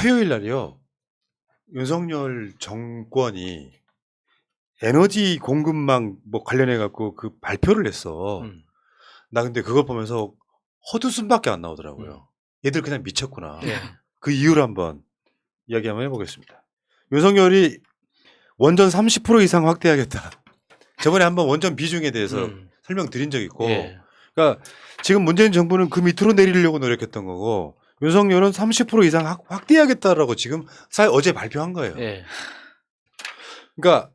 화요일 날이요. 윤석열 정권이 에너지 공급망 뭐 관련해 갖고 그 발표를 했어. 나 근데 그걸 보면서 헛웃음밖에 안 나오더라고요. 얘들 그냥 미쳤구나. 예. 그 이유를 한번 이야기 한번 해보겠습니다. 윤석열이 원전 30% 이상 확대하겠다. 저번에 한번 원전 비중에 대해서 설명드린 적 있고, 예. 그러니까 지금 문재인 정부는 그 밑으로 내리려고 노력했던 거고, 윤석열은 30% 이상 확대하겠다라고 지금 어제 발표한 거예요. 예. 그러니까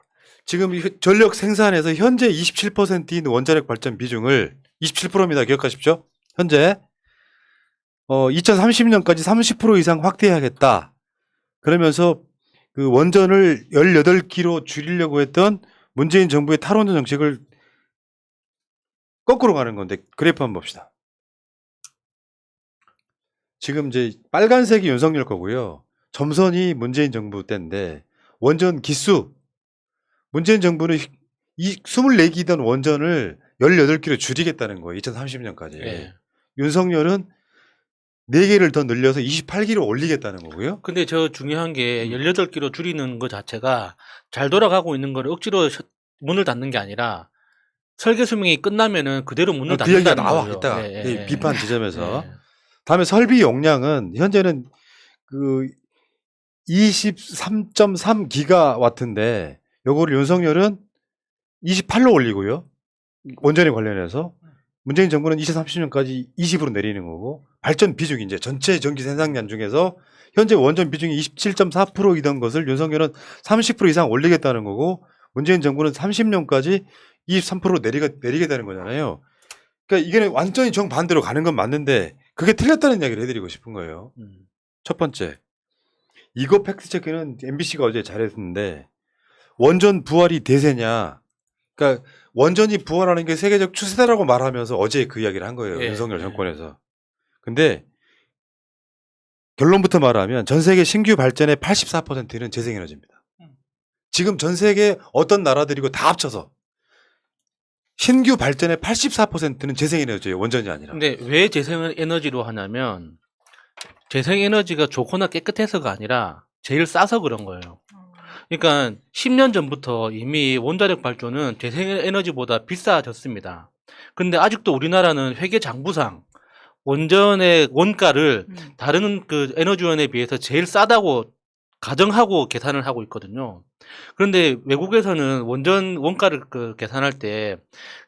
지금 전력 생산에서 현재 27%인 원자력 발전 비중을 27%입니다. 기억하십시오. 현재 2030년까지 30% 이상 확대하겠다. 그러면서 그 원전을 18기로 줄이려고 했던 문재인 정부의 탈원전 정책을 거꾸로 가는 건데 그래프 한번 봅시다. 지금 이제 빨간색이 윤석열 거고요. 점선이 문재인 정부 때인데 원전 기수 문재인 정부는 이 24기던 원전을 18기로 줄이겠다는 거예요. 2030년까지. 예. 윤석열은 4개를 더 늘려서 28기로 올리겠다는 거고요. 근데 저 중요한 게 18기로 줄이는 것 자체가 잘 돌아가고 있는 걸 억지로 문을 닫는 게 아니라 설계 수명이 끝나면은 그대로 문을 그 얘기가 닫는다는 나와 거죠. 있다. 예, 예, 비판 지점에서. 예. 다음에 설비 용량은 현재는 그 23.3기가와트인데 요거를 윤석열은 28로 올리고요. 원전에 관련해서 문재인 정부는 2030년까지 20으로 내리는 거고 발전 비중이 이제 전체 전기 생산량 중에서 현재 원전 비중이 27.4%이던 것을 윤석열은 30% 이상 올리겠다는 거고 문재인 정부는 30년까지 23%로 내리겠다는 거잖아요. 그러니까 이게 완전히 정반대로 가는 건 맞는데 그게 틀렸다는 이야기를 해드리고 싶은 거예요. 첫 번째, 이거 팩트체크는 MBC가 어제 잘했는데 원전 부활이 대세냐. 그러니까 원전이 부활하는 게 세계적 추세다라고 말하면서 어제 그 이야기를 한 거예요. 예, 윤석열 정권에서. 근데 결론부터 말하면 전 세계 신규 발전의 84%는 재생에너지입니다. 지금 전 세계 어떤 나라들이고 다 합쳐서 신규 발전의 84%는 재생에너지예요. 원전이 아니라. 근데 왜 재생에너지로 하냐면 재생에너지가 좋거나 깨끗해서가 아니라 제일 싸서 그런 거예요. 그러니까 10년 전부터 이미 원자력 발전은 재생에너지보다 비싸졌습니다. 근데 아직도 우리나라는 회계 장부상 원전의 원가를 다른 그 에너지원에 비해서 제일 싸다고 가정하고 계산을 하고 있거든요. 그런데 외국에서는 원전 원가를 그 계산할 때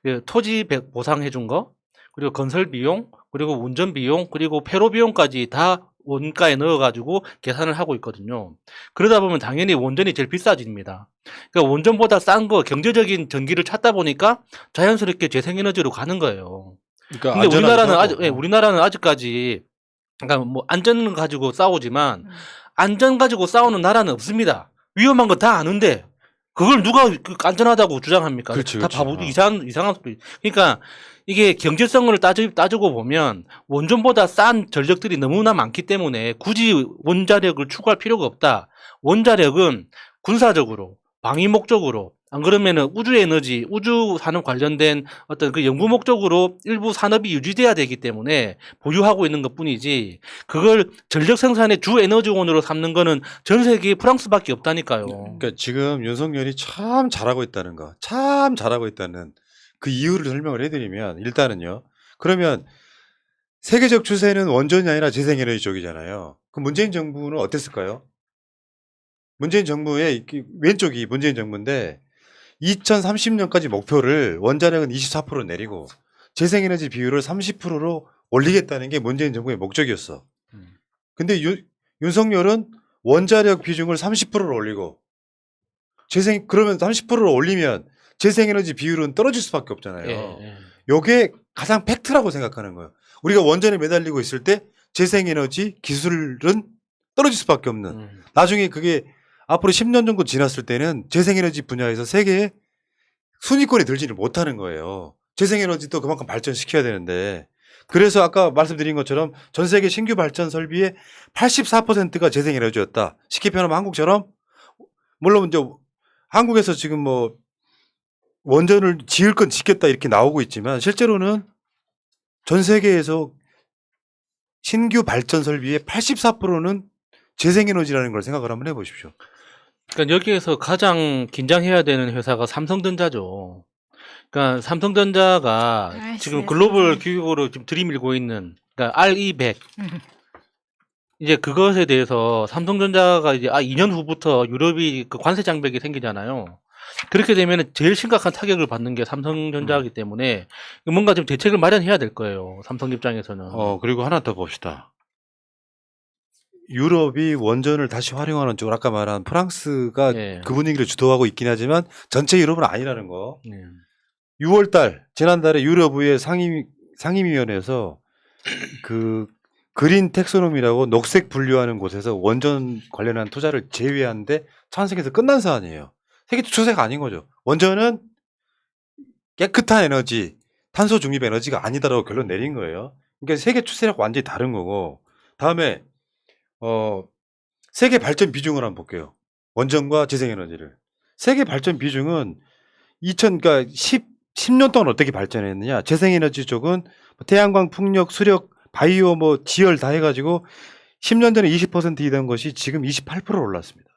그 토지 보상해 준 거, 그리고 건설 비용, 그리고 운전 비용, 그리고 폐로 비용까지 다 원가에 넣어가지고 계산을 하고 있거든요. 그러다 보면 당연히 원전이 제일 비싸집니다. 그러니까 원전보다 싼 거 경제적인 전기를 찾다 보니까 자연스럽게 재생에너지로 가는 거예요. 그러니까 근데 우리나라는 아직까지 그러니까 뭐 안전을 가지고 싸우지만 안전 가지고 싸우는 나라는 없습니다. 위험한 거 다 아는데 그걸 누가 안전하다고 주장합니까? 그렇지, 다 그렇지. 바보 이상한 소리. 그러니까 이게 경제성을 따지고 보면 원전보다 싼 전력들이 너무나 많기 때문에 굳이 원자력을 추구할 필요가 없다. 원자력은 군사적으로 방위 목적으로 안 그러면은 우주 에너지, 우주 산업 관련된 어떤 그 연구 목적으로 일부 산업이 유지돼야 되기 때문에 보유하고 있는 것 뿐이지 그걸 전력 생산의 주 에너지원으로 삼는 거는 전 세계에 프랑스밖에 없다니까요. 그러니까 지금 윤석열이 참 잘하고 있다는 거, 참 잘하고 있다는 그 이유를 설명을 해드리면 일단은요. 그러면 세계적 추세는 원전이 아니라 재생에너지 쪽이잖아요. 그럼 문재인 정부는 어땠을까요? 문재인 정부의 왼쪽이 문재인 정부인데 2030년까지 목표를 원자력은 24% 내리고 재생에너지 비율을 30%로 올리겠다는 게 문재인 정부의 목적이었어. 근데 윤석열은 원자력 비중을 30%로 올리고 그러면 30%로 올리면 재생에너지 비율은 떨어질 수밖에 없잖아요. 요게 가장 팩트라고 생각하는 거예요. 우리가 원전에 매달리고 있을 때 재생에너지 기술은 떨어질 수밖에 없는. 나중에 그게 앞으로 10년 정도 지났을 때는 재생에너지 분야에서 세계에 순위권에 들지를 못하는 거예요. 재생에너지도 그만큼 발전시켜야 되는데. 그래서 아까 말씀드린 것처럼 전 세계 신규 발전 설비의 84%가 재생에너지였다. 쉽게 표현하면 한국처럼 물론 이제 한국에서 지금 뭐 원전을 지을 건 짓겠다 이렇게 나오고 있지만 실제로는 전 세계에서 신규 발전 설비의 84%는 재생에너지라는 걸 생각을 한번 해보십시오. 그러니까 여기에서 가장 긴장해야 되는 회사가 삼성전자죠. 그러니까 삼성전자가 지금 글로벌 기업으로 지금 들이밀고 있는 그러니까 RE100 이제 그것에 대해서 삼성전자가 이제 2년 후부터 유럽이 그 관세 장벽이 생기잖아요. 그렇게 되면 제일 심각한 타격을 받는 게 삼성전자이기 때문에 뭔가 좀 대책을 마련해야 될 거예요. 삼성 입장에서는. 그리고 하나 더 봅시다. 유럽이 원전을 다시 활용하는 쪽으로 아까 말한 프랑스가 예. 그 분위기를 주도하고 있긴 하지만 전체 유럽은 아니라는 거. 예. 6월달 지난달에 유럽의 상임위원회에서 그 그린 텍소노미라고 녹색 분류하는 곳에서 원전 관련한 투자를 제외하는데 찬성해서 끝난 사안이에요. 세계 추세가 아닌 거죠. 원전은 깨끗한 에너지, 탄소 중립 에너지가 아니다라고 결론 내린 거예요. 그러니까 세계 추세랑 완전히 다른 거고. 다음에 세계 발전 비중을 한번 볼게요. 원전과 재생에너지를. 세계 발전 비중은 10년 동안 어떻게 발전했느냐. 재생에너지 쪽은 태양광, 풍력, 수력, 바이오, 지열 다 해가지고 10년 전에 20%이던 것이 지금 28%로 올랐습니다.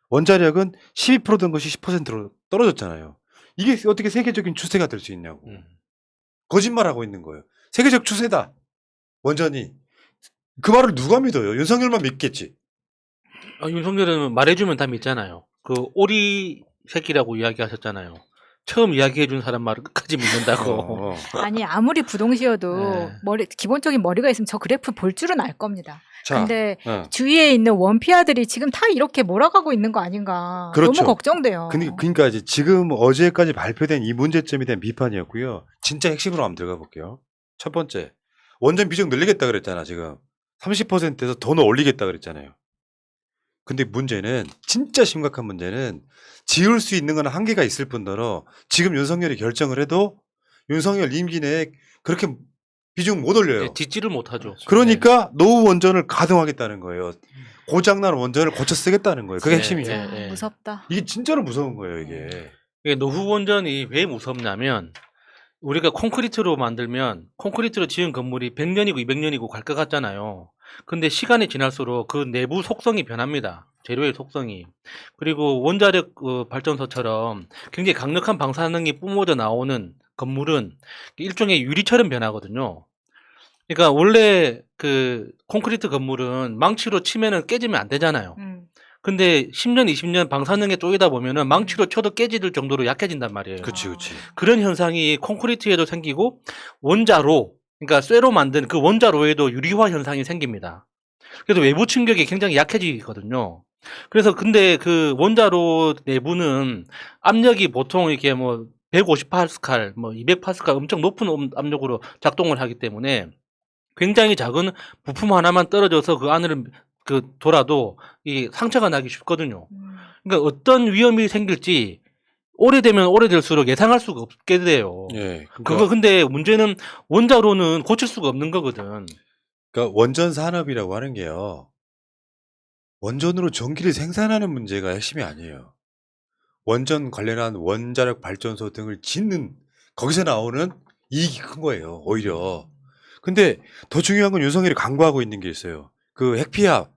원자력은 12%던 것이 10%로 떨어졌잖아요. 이게 어떻게 세계적인 추세가 될 수 있냐고. 거짓말하고 있는 거예요. 세계적 추세다. 원전이. 그 말을 누가 믿어요? 윤석열만 믿겠지. 윤석열은 말해주면 다 믿잖아요. 그 오리 새끼라고 이야기하셨잖아요. 처음 이야기해준 사람 말을 끝까지 믿는다고. 아니 아무리 부동시여도 기본적인 머리가 있으면 저 그래프 볼 줄은 알 겁니다. 자, 근데 주위에 있는 원피아들이 지금 다 이렇게 몰아가고 있는 거 아닌가. 그렇죠. 너무 걱정돼요. 그러니까 이제 지금 어제까지 발표된 이 문제점에 대한 비판이었고요. 진짜 핵심으로 한번 들어가 볼게요. 첫 번째, 원전 비중 늘리겠다 그랬잖아. 지금 30%에서 더 올리겠다 그랬잖아요. 근데 문제는 진짜 심각한 문제는 지을 수 있는 건 한계가 있을 뿐더러 지금 윤석열이 결정을 해도 윤석열 임기 내에 그렇게 비중 못 올려요. 네, 딛지를 못하죠. 그러니까 노후 원전을 가동하겠다는 거예요. 고장난 원전을 고쳐 쓰겠다는 거예요. 그게 핵심이에요. 무섭다. 이게 진짜로 무서운 거예요, 이게. 이게 노후 원전이 왜 무섭냐면 우리가 콘크리트로 만들면 콘크리트로 지은 건물이 100년이고 200년이고 갈 것 같잖아요. 근데 시간이 지날수록 그 내부 속성이 변합니다. 재료의 속성이. 그리고 원자력 발전소처럼 굉장히 강력한 방사능이 뿜어져 나오는 건물은 일종의 유리처럼 변하거든요. 그러니까 원래 그 콘크리트 건물은 망치로 치면은 깨지면 안 되잖아요. 근데 10년, 20년 방사능에 쪼이다 보면은 망치로 쳐도 깨질 정도로 약해진단 말이에요. 그렇지. 그런 현상이 콘크리트에도 생기고 원자로, 그러니까 쇠로 만든 그 원자로에도 유리화 현상이 생깁니다. 그래서 외부 충격이 굉장히 약해지거든요. 그래서 근데 그 원자로 내부는 압력이 보통 이렇게 150파스칼, 200파스칼 엄청 높은 압력으로 작동을 하기 때문에 굉장히 작은 부품 하나만 떨어져서 그 안을 돌아도 이 상처가 나기 쉽거든요. 그러니까 어떤 위험이 생길지 오래되면 오래될수록 예상할 수가 없게 돼요. 예. 그거 근데 문제는 원자로는 고칠 수가 없는 거거든. 그러니까 원전 산업이라고 하는 게요. 원전으로 전기를 생산하는 문제가 핵심이 아니에요. 원전 관련한 원자력 발전소 등을 짓는 거기서 나오는 이익이 큰 거예요. 오히려. 근데 더 중요한 건 윤석열이 강구하고 있는 게 있어요. 그 핵피합.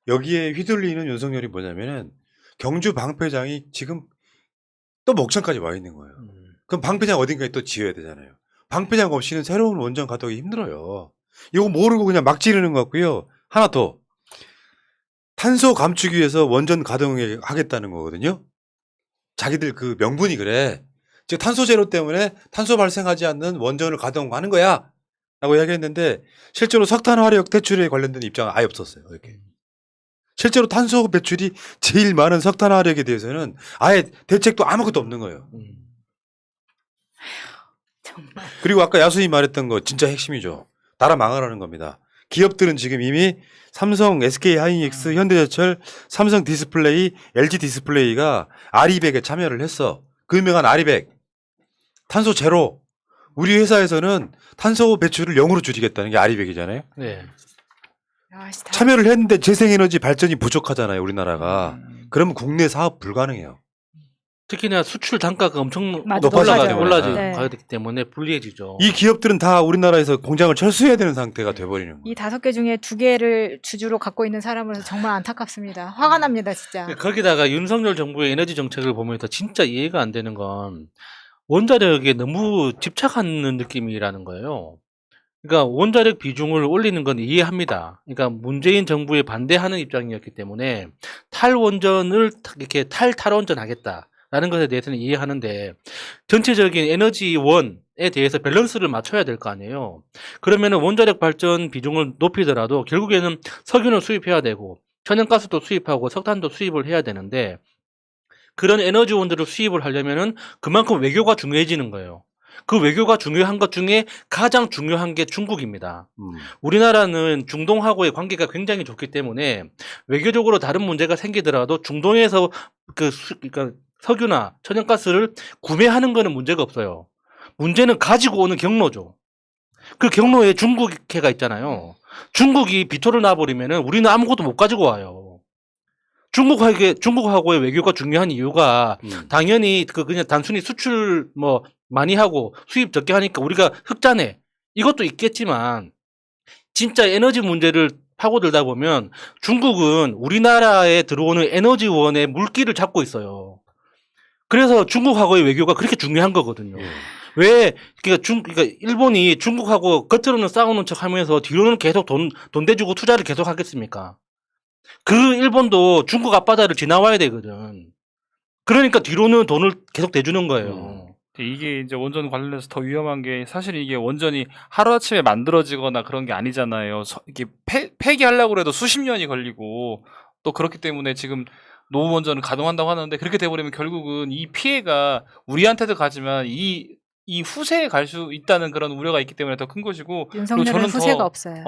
여기에 휘둘리는 윤석열이 뭐냐면은 경주 방패장이 지금 또 목전까지 와 있는 거예요. 그럼 방패장 어딘가에 또 지어야 되잖아요. 방패장 없이는 새로운 원전 가동이 힘들어요. 이거 모르고 그냥 막 지르는 것 같고요. 하나 더. 탄소 감추기 위해서 원전 가동을 하겠다는 거거든요. 자기들 그 명분이 그래. 즉 탄소 제로 때문에 탄소 발생하지 않는 원전을 가동하는 거야. 라고 이야기했는데 실제로 석탄 화력 대출에 관련된 입장은 아예 없었어요. 이렇게. 실제로 탄소 배출이 제일 많은 석탄 화력에 대해서는 아예 대책도 아무것도 없는 거예요. 정말. 그리고 아까 야수이 말했던 거 진짜 핵심이죠. 나라 망하라는 겁니다. 기업들은 지금 이미 삼성, SK 하이닉스, 현대제철, 삼성 디스플레이, LG 디스플레이가 아리백에 참여를 했어. 그 유명한 아리백. 탄소 제로. 우리 회사에서는 탄소 배출을 0으로 줄이겠다는 게 아리백이잖아요. 네. 참여를 했는데 재생에너지 발전이 부족하잖아요, 우리나라가. 그러면 국내 사업 불가능해요. 특히나 수출 단가가 엄청 맞아, 높아져요. 올라가기 네. 때문에 불리해지죠. 이 기업들은 다 우리나라에서 공장을 철수해야 되는 상태가 돼버리는 거예요. 이 5개 중에 2개를 주주로 갖고 있는 사람으로서 정말 안타깝습니다. 화가 납니다, 진짜. 거기다가 윤석열 정부의 에너지 정책을 보면서 진짜 이해가 안 되는 건 원자력에 너무 집착하는 느낌이라는 거예요. 그러니까 원자력 비중을 올리는 건 이해합니다. 그러니까 문재인 정부에 반대하는 입장이었기 때문에 탈원전을 이렇게 탈원전하겠다라는 것에 대해서는 이해하는데 전체적인 에너지원에 대해서 밸런스를 맞춰야 될 거 아니에요. 그러면은 원자력 발전 비중을 높이더라도 결국에는 석유는 수입해야 되고 천연가스도 수입하고 석탄도 수입을 해야 되는데 그런 에너지원들을 수입을 하려면은 그만큼 외교가 중요해지는 거예요. 그 외교가 중요한 것 중에 가장 중요한 게 중국입니다. 우리나라는 중동하고의 관계가 굉장히 좋기 때문에 외교적으로 다른 문제가 생기더라도 중동에서 그러니까 석유나 천연가스를 구매하는 거는 문제가 없어요. 문제는 가지고 오는 경로죠. 그 경로에 중국해가 있잖아요. 중국이 비토를 놔버리면은 우리는 아무것도 못 가지고 와요. 중국하고의 외교가 중요한 이유가 당연히 그냥 단순히 수출 뭐 많이 하고 수입 적게 하니까 우리가 흑자네 이것도 있겠지만 진짜 에너지 문제를 파고들다 보면 중국은 우리나라에 들어오는 에너지원의 물기를 잡고 있어요. 그래서 중국하고의 외교가 그렇게 중요한 거거든요. 왜 그러니까 일본이 중국하고 겉으로는 싸우는 척하면서 뒤로는 계속 돈 대주고 투자를 계속 하겠습니까? 그 일본도 중국 앞바다를 지나와야 되거든. 그러니까 뒤로는 돈을 계속 대주는 거예요. 이게 이제 원전 관련해서 더 위험한 게 사실 이게 원전이 하루아침에 만들어지거나 그런 게 아니잖아요. 이게 폐기하려고 해도 수십 년이 걸리고 또 그렇기 때문에 지금 노후 원전을 가동한다고 하는데 그렇게 돼버리면 결국은 이 피해가 우리한테도 가지만 이 후세에 갈 수 있다는 그런 우려가 있기 때문에 더 큰 것이고 윤석열은 후세가 없어요.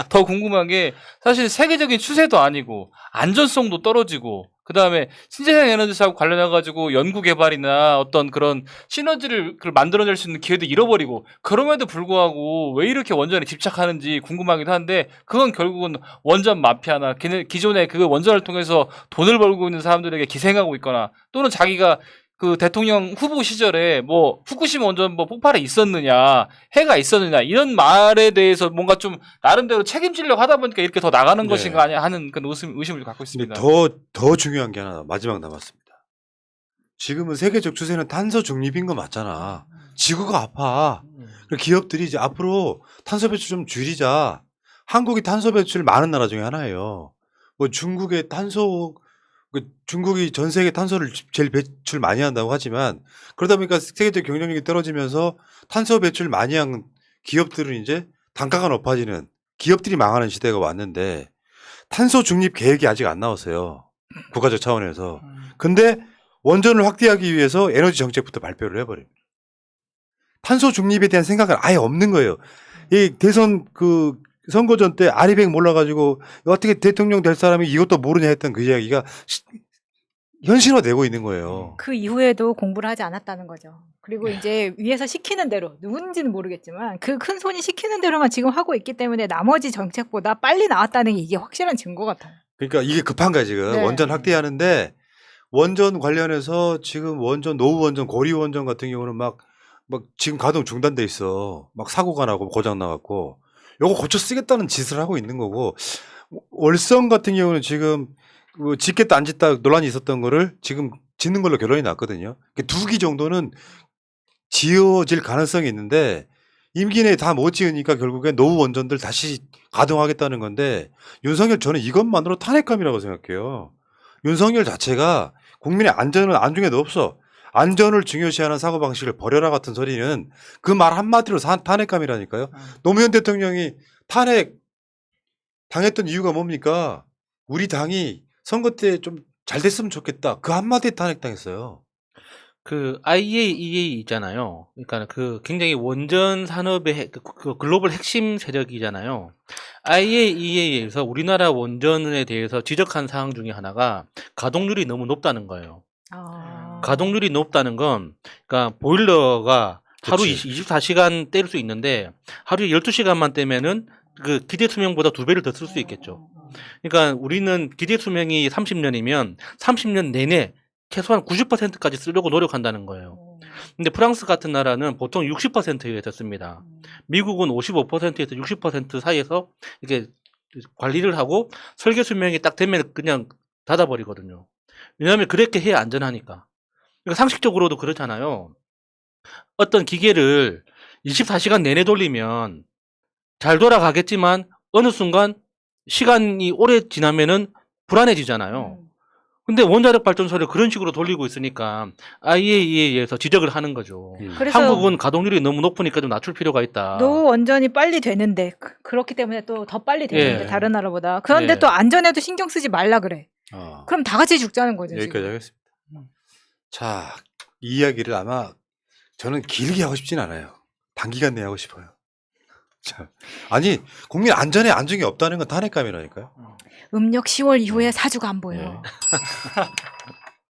더 궁금한 게 사실 세계적인 추세도 아니고 안전성도 떨어지고 그다음에 신재생 에너지하고 관련해 가지고 연구 개발이나 어떤 그런 시너지를 만들어낼 수 있는 기회도 잃어버리고 그럼에도 불구하고 왜 이렇게 원전에 집착하는지 궁금하기도 한데 그건 결국은 원전 마피아나 기존에 그 원전을 통해서 돈을 벌고 있는 사람들에게 기생하고 있거나 또는 자기가 그 대통령 후보 시절에 뭐 후쿠시마 원전 뭐 폭발이 있었느냐 해가 있었느냐 이런 말에 대해서 뭔가 좀 나름대로 책임지려고 하다 보니까 이렇게 더 나가는 것인가 아니야 하는 그런 의심을 갖고 있습니다. 근데 더 중요한 게 하나 마지막 남았습니다. 지금은 세계적 추세는 탄소 중립인 거 맞잖아. 지구가 아파. 기업들이 이제 앞으로 탄소 배출 좀 줄이자. 한국이 탄소 배출 많은 나라 중에 하나예요. 뭐 중국이 전 세계 탄소를 제일 배출 많이 한다고 하지만 그러다 보니까 세계적 경쟁력이 떨어지면서 탄소 배출 많이 한 기업들은 이제 단가가 높아지는 기업들이 망하는 시대가 왔는데 탄소 중립 계획이 아직 안 나왔어요. 국가적 차원에서. 근데 원전을 확대하기 위해서 에너지 정책부터 발표를 해버립니다. 탄소 중립에 대한 생각은 아예 없는 거예요. 이 대선 선거전 때 아리백 몰라가지고 어떻게 대통령 될 사람이 이것도 모르냐 했던 그 이야기가 현실화되고 있는 거예요. 그 이후에도 공부를 하지 않았다는 거죠. 그리고 이제 위에서 시키는 대로 누군지는 모르겠지만 그 큰 손이 시키는 대로만 지금 하고 있기 때문에 나머지 정책보다 빨리 나왔다는 게 이게 확실한 증거 같아요. 그러니까 이게 급한 거야 지금. 네. 원전 확대하는데 원전 관련해서 지금 노후 원전, 고리 원전 같은 경우는 막 지금 가동 중단돼 있어. 막 사고가 나고 고장 나갖고 요거 고쳐 쓰겠다는 짓을 하고 있는 거고 월성 같은 경우는 지금 짓겠다 안 짓다 논란이 있었던 거를 지금 짓는 걸로 결론이 났거든요. 2기 정도는 지어질 가능성이 있는데 임기 내에 다 못 지으니까 결국엔 노후 원전들 다시 가동하겠다는 건데 윤석열 저는 이것만으로 탄핵감이라고 생각해요. 윤석열 자체가 국민의 안전은 안중에도 없어. 안전을 중요시하는 사고방식을 버려라 같은 소리는 그 말 한마디로 탄핵감이라니까요. 노무현 대통령이 탄핵 당했던 이유가 뭡니까? 우리 당이 선거 때 좀 잘 됐으면 좋겠다. 그 한마디에 탄핵당했어요. 그 IAEA 있잖아요. 그러니까 그 굉장히 원전 산업의 그 글로벌 핵심 세력이잖아요. IAEA에서 우리나라 원전에 대해서 지적한 사항 중에 하나가 가동률이 너무 높다는 거예요. 가동률이 높다는 건 그러니까 보일러가 하루 그치. 24시간 뗄 수 있는데 하루에 12시간만 떼면은 그 기대 수명보다 2배를 더 쓸 수 있겠죠. 그러니까 우리는 기대 수명이 30년이면 30년 내내 최소한 90%까지 쓰려고 노력한다는 거예요. 근데 프랑스 같은 나라는 보통 60%에 됐습니다. 미국은 55%에서 60% 사이에서 이렇게 관리를 하고 설계 수명이 딱 되면 그냥 닫아버리거든요. 왜냐하면 그렇게 해야 안전하니까. 그러니까 상식적으로도 그렇잖아요. 어떤 기계를 24시간 내내 돌리면 잘 돌아가겠지만 어느 순간 시간이 오래 지나면은 불안해지잖아요. 근데 원자력 발전소를 그런 식으로 돌리고 있으니까 IAEA에서 지적을 하는 거죠. 그래서 한국은 가동률이 너무 높으니까 좀 낮출 필요가 있다. 노원전이 빨리 되는데 그렇기 때문에 또 더 빨리 되는데 예. 다른 나라보다. 그런데 예. 또 안전에도 신경 쓰지 말라 그래. 그럼 다 같이 죽자는 거죠. 여기까지 지금. 하겠습니다. 자, 이 이야기를 아마 저는 길게 하고 싶진 않아요. 단기간 내에 하고 싶어요. 자, 아니 국민 안전에 안정이 없다는 건 탄핵감이라니까요. 음력 10월 이후에 사주가 안 보여. 예.